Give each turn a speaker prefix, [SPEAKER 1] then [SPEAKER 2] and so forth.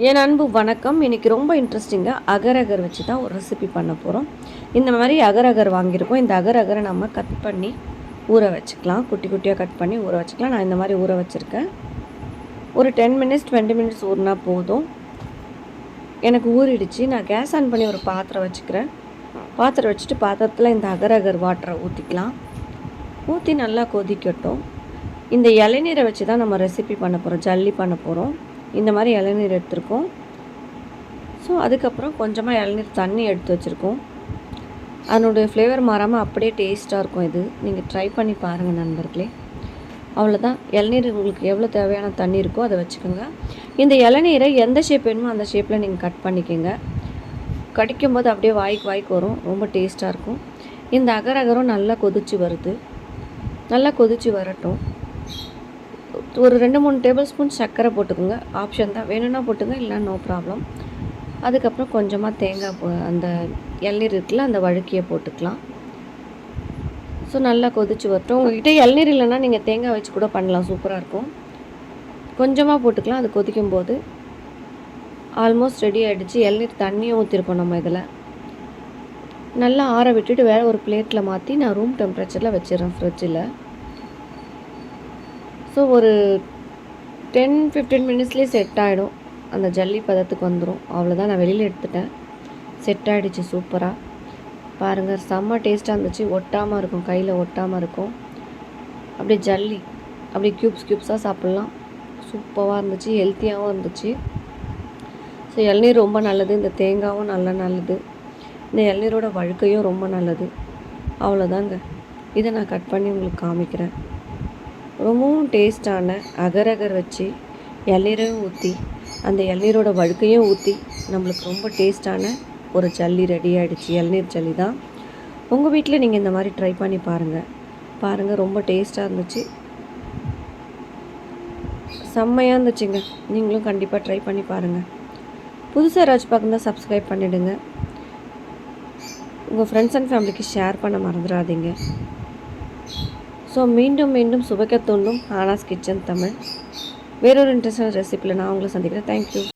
[SPEAKER 1] என் அன்பு வணக்கம். இன்றைக்கி ரொம்ப இன்ட்ரெஸ்டிங்காக அகர் வச்சு தான் ஒரு ரெசிபி பண்ண போகிறோம். இந்த மாதிரி அகர் வாங்கியிருக்கோம். இந்த அகரை நம்ம கட் பண்ணி ஊற வச்சுக்கலாம். குட்டி குட்டியாக கட் பண்ணி ஊற வச்சுக்கலாம். நான் இந்த மாதிரி ஊற வச்சுருக்கேன். ஒரு 10 மினிட்ஸ் 20 மினிட்ஸ் ஊறினா போதும். எனக்கு ஊறிடுச்சு. நான் கேஸ் ஆன் பண்ணி ஒரு பாத்திரம் வச்சுக்கிறேன். பாத்திரம் வச்சுட்டு பாத்திரத்தில் இந்த அகர் வாட்டரை ஊற்றிக்கலாம். ஊற்றி நல்லா கொதிக்கட்டும். இந்த இளநீரை வச்சு தான் நம்ம ரெசிபி பண்ண போகிறோம், ஜல்லி பண்ண போகிறோம். இந்த மாதிரி இளநீர் எடுத்துருக்கோம். ஸோ அதுக்கப்புறம் கொஞ்சமாக இளநீர் தண்ணி எடுத்து வச்சுருக்கோம். அதனுடைய ஃப்ளேவர் மாறாமல் அப்படியே டேஸ்ட்டாக இருக்கும். இது நீங்கள் ட்ரை பண்ணி பாருங்கள் நண்பர்களே. அவ்வளோதான். இளநீர் உங்களுக்கு எவ்வளோ தேவையான தண்ணி இருக்கோ அதை வச்சுக்கோங்க. இந்த இளநீரை எந்த ஷேப் வேணுமோ அந்த ஷேப்பில் நீங்கள் கட் பண்ணிக்கோங்க. கடிக்கும்போது அப்படியே வாய்க்கு வரும். ரொம்ப டேஸ்ட்டாக இருக்கும். இந்த அகரும் நல்லா கொதிச்சு வருது. நல்லா கொதிச்சு வரட்டும். ஒரு 2-3 டேபிள் ஸ்பூன் சர்க்கரை போட்டுக்கோங்க. ஆப்ஷன் தான், வேணும்னா போட்டுங்க, இல்லை நோ ப்ராப்ளம். அதுக்கப்புறம் கொஞ்சமாக தேங்காய் அந்த இளநீர் இருக்குல்ல, அந்த வழுக்கியை போட்டுக்கலாம். ஸோ நல்லா கொதிச்சு வரட்டும். உங்கள்கிட்ட இளநீர் இல்லைன்னா நீங்கள் தேங்காய் வச்சு கூட பண்ணலாம், சூப்பராக இருக்கும். கொஞ்சமாக போட்டுக்கலாம். அது கொதிக்கும் போது ஆல்மோஸ்ட் ரெடி ஆகிடுச்சு. இளநீர் தண்ணியும் ஊற்றிருக்கோம் நம்ம இதில். நல்லா ஆற விட்டுட்டு வேறு ஒரு பிளேட்டில் மாற்றி நான் ரூம் டெம்பரேச்சரில் வச்சிடறேன் ஃப்ரிட்ஜில். ஸோ ஒரு 10-15 மினிட்ஸ்லேயே செட் ஆகிடும். அந்த ஜல்லி பதத்துக்கு வந்துடும். அவ்வளோதான். நான் வெளியில் எடுத்துட்டேன். செட் ஆகிடுச்சு சூப்பராக. பாருங்கள், செம்ம டேஸ்ட்டாக இருந்துச்சு. ஒட்டாமல் இருக்கும், கையில் ஒட்டாமல் இருக்கும். அப்படியே ஜல்லி அப்படியே க்யூப்ஸாக சாப்பிட்லாம். சூப்பராக இருந்துச்சு. ஹெல்த்தியாகவும் இருந்துச்சு. ஸோ இளநீர் ரொம்ப நல்லது. இந்த தேங்காயும் நல்லது. இந்த இளநீரோட வழுக்கையும் ரொம்ப நல்லது. அவ்வளோதாங்க. இதை நான் கட் பண்ணி உங்களுக்கு காமிக்கிறேன். ரொம்பவும் டேஸ்டான அகர் வச்சு இளநீரையும் ஊற்றி அந்த இளநீரோட வழுக்கையும் ஊற்றி நம்மளுக்கு ரொம்ப டேஸ்டான ஒரு ஜல்லி ரெடி ஆகிடுச்சு. இளநீர் ஜல்லி தான். உங்கள் வீட்டில் நீங்கள் இந்த மாதிரி ட்ரை பண்ணி பாருங்கள். ரொம்ப டேஸ்ட்டாக இருந்துச்சு. செம்மையாக இருந்துச்சுங்க. நீங்களும் கண்டிப்பாக ட்ரை பண்ணி பாருங்கள். புதுசாக யாராச்சும் பார்க்குறதா சப்ஸ்கிரைப் பண்ணிவிடுங்க. உங்கள் ஃப்ரெண்ட்ஸ் அண்ட் ஃபேமிலிக்கு ஷேர் பண்ண மறந்துடாதீங்க. ஸோ மீண்டும் சுவைக்க தூண்டும் ஹானாஸ் கிச்சன் தமிழ் வேறொரு இன்ட்ரெஸ்டான ரெசிப்பியில் நான் உங்களை சந்திக்கிறேன். தேங்க்யூ.